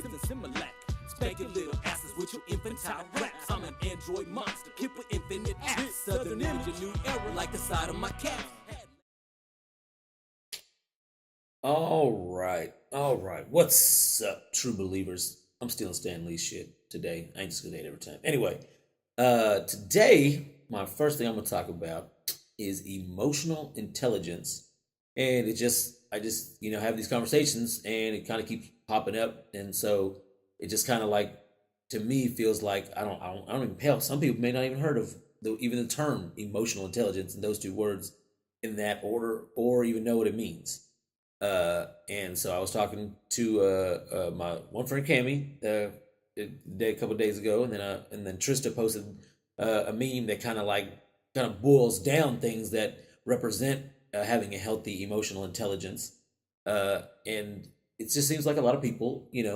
Similac. Spank your little asses with your infantile raps. I'm an android monster, kid with infinite apps. Southern image, a new era like the side of my cat. All right. What's up, true believers? I'm stealing Stan Lee's shit today. I ain't just gonna say it every time. Anyway, today my first thing I'm gonna talk about is emotional intelligence, and I just have these conversations, and it kind of keeps popping up, and so it just kind of like to me feels like I don't even hell. Some people may not even heard of even the term emotional intelligence and those two words in that order, or even know what it means. And so I was talking to my one friend Cammy a couple of days ago, and then Trista posted a meme that kind of boils down things that represent having a healthy emotional intelligence. And it just seems like a lot of people, need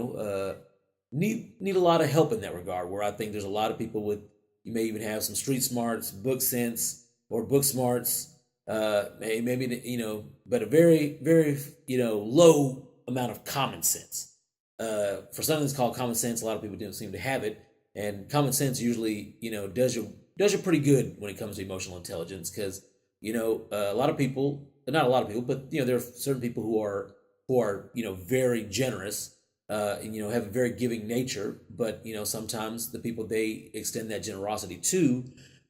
a lot of help in that regard. Where I think there's a lot of people with you may even have some street smarts, book sense, or book smarts, maybe but a very very low amount of common sense. For something that's called common sense, a lot of people don't seem to have it, and common sense usually does you pretty good when it comes to emotional intelligence because a lot of people, not a lot of people, but there are certain people who are very generous, and have a very giving nature, but sometimes the people they extend that generosity to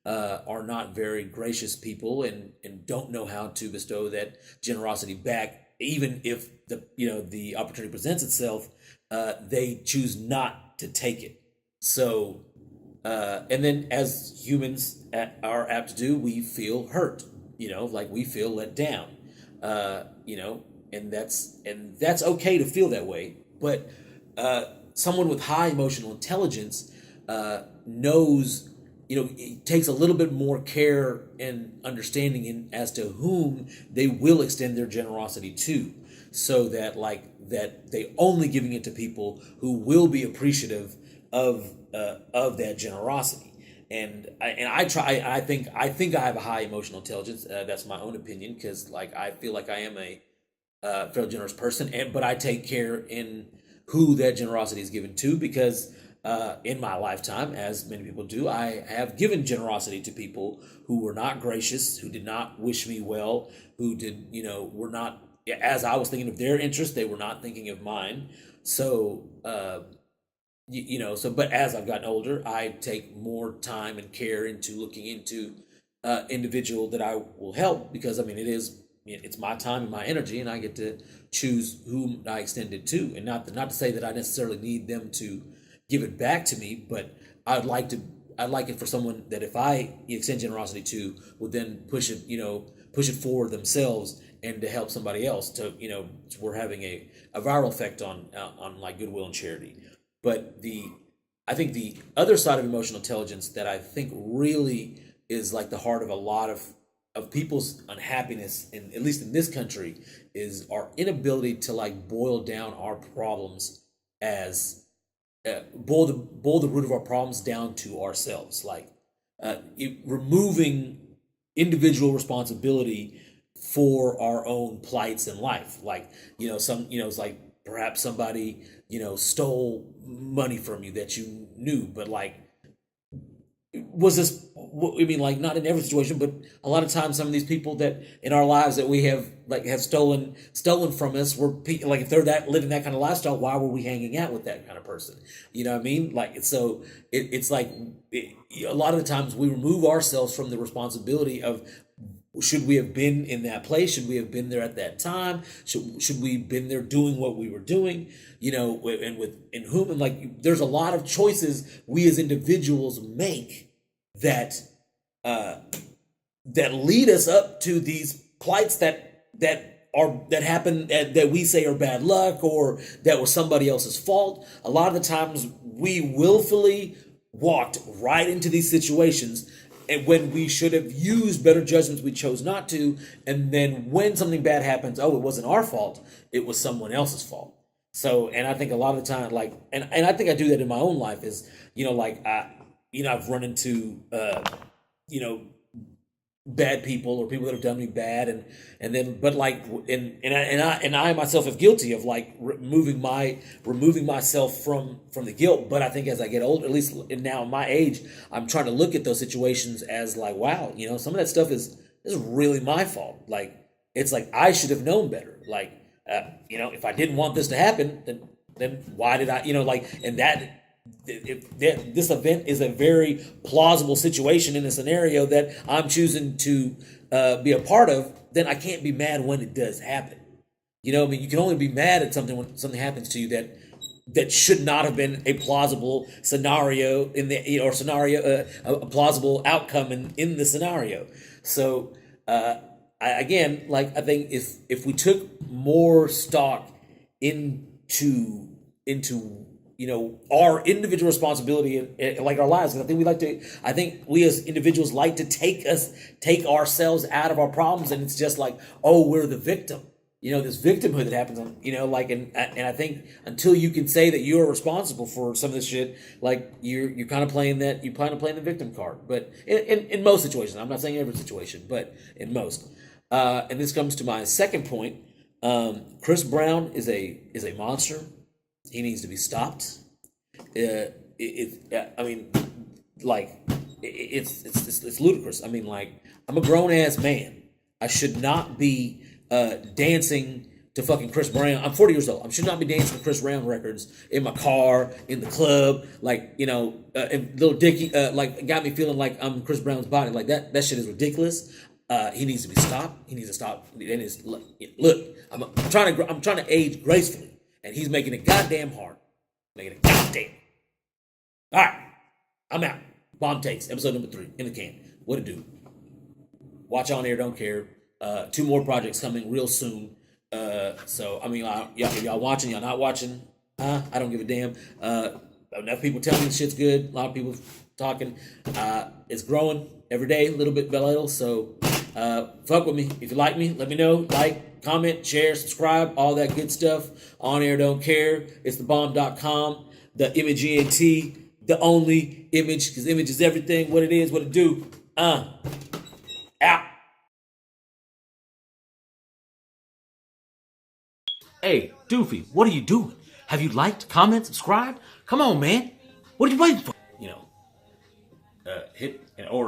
are not very gracious people and don't know how to bestow that generosity back, even if the opportunity presents itself. They choose not to take it. So, and then as humans are apt to do, we feel hurt. Like we feel let down. And that's okay to feel that way. But someone with high emotional intelligence knows, it takes a little bit more care and understanding as to whom they will extend their generosity to, so that they only giving it to people who will be appreciative of that generosity. And I think I have a high emotional intelligence. That's my own opinion because I feel like I am a fairly generous person, but I take care in who that generosity is given to because in my lifetime, as many people do, I have given generosity to people who were not gracious, who did not wish me well, who were not, as I was thinking of their interest, they were not thinking of mine. So, but as I've gotten older, I take more time and care into looking into individual that I will help because it's my time and my energy, and I get to choose whom I extend it to, and not to say that I necessarily need them to give it back to me, but I'd like it for someone that if I extend generosity to, would then push it forward themselves and to help somebody else we're having a viral effect on like goodwill and charity. But I think the other side of emotional intelligence that I think really is like the heart of a lot of people's unhappiness, in at least in this country, is our inability to boil down our problems as boil the root of our problems down to ourselves, removing individual responsibility for our own plights in life. It's like perhaps somebody stole money from you that you knew, but was this not in every situation, but a lot of times some of these people that in our lives that we have stolen from us were if they're living that kind of lifestyle, why were we hanging out with that kind of person? You know what I mean? A lot of the times we remove ourselves from the responsibility of, should we have been in that place? Should we have been there at that time? Should we have been there doing what we were doing? And with in whom, and there's a lot of choices we as individuals make that that lead us up to these plights that happen, that we say are bad luck or that was somebody else's fault. A lot of the times we willfully walked right into these situations, and when we should have used better judgments, we chose not to. And then when something bad happens, oh, it wasn't our fault, it was someone else's fault. So, and I think a lot of the time, and I think I do that in my own life is, I've run into, you know, bad people or people that have done me bad, and then but like and I myself am guilty of like removing myself from the guilt. But I think as I get older, at least now in my age, I'm trying to look at those situations as like, wow, you know, some of that stuff is really my fault. Like it's like I should have known better. Like you know, if I didn't want this to happen, then why did I, you know, like, and that if this event is a very plausible situation in a scenario that I'm choosing to be a part of, then I can't be mad when it does happen. You know, I mean, you can only be mad at something when something happens to you that should not have been a plausible scenario in the, you know, or scenario a plausible outcome in the scenario. So again, like I think if we took more stock into you know our individual responsibility and like our lives, because I think we as individuals like to take ourselves out of our problems, and it's just like, oh, we're the victim, you know, this victimhood that happens on, you know, like, and I think until you can say that you're responsible for some of this shit, like you're kind of playing that, you plan to play the victim card. But in most situations, I'm not saying every situation, but in most. And this comes to my second point. Chris Brown is a monster. He needs to be stopped. I mean, like, it's ludicrous. I mean, like, I'm a grown ass man. I should not be dancing to fucking Chris Brown. I'm 40 years old. I should not be dancing to Chris Brown records in my car, in the club, like, you know, and Little Dicky, like, got me feeling like I'm Chris Brown's body. Like, that shit is ridiculous. He needs to be stopped. He needs to stop. And look, I'm trying to age gracefully, and he's making it goddamn hard. Making it goddamn. All right, I'm out. Bomb Takes, episode number 3 in the can. What it do? Watch On Air, Don't Care. 2 more projects coming real soon. So I mean, y'all watching, y'all not watching? I don't give a damn. Enough people tell me the shit's good. A lot of people talking. It's growing every day, a little bit by little. So fuck with me. If you like me, let me know. Like, comment, share, subscribe, all that good stuff. On Air, Don't Care. It's thebomb.com. The Image ENT, the only image, because image is everything. What it is, what it do. Out. Hey, Doofy, what are you doing? Have you liked, comment, subscribed? Come on, man. What are you waiting for? You know,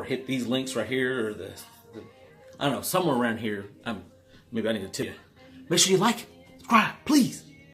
hit these links right here, or the I don't know, somewhere around here. Maybe I need to tell you. Make sure you like, subscribe, please.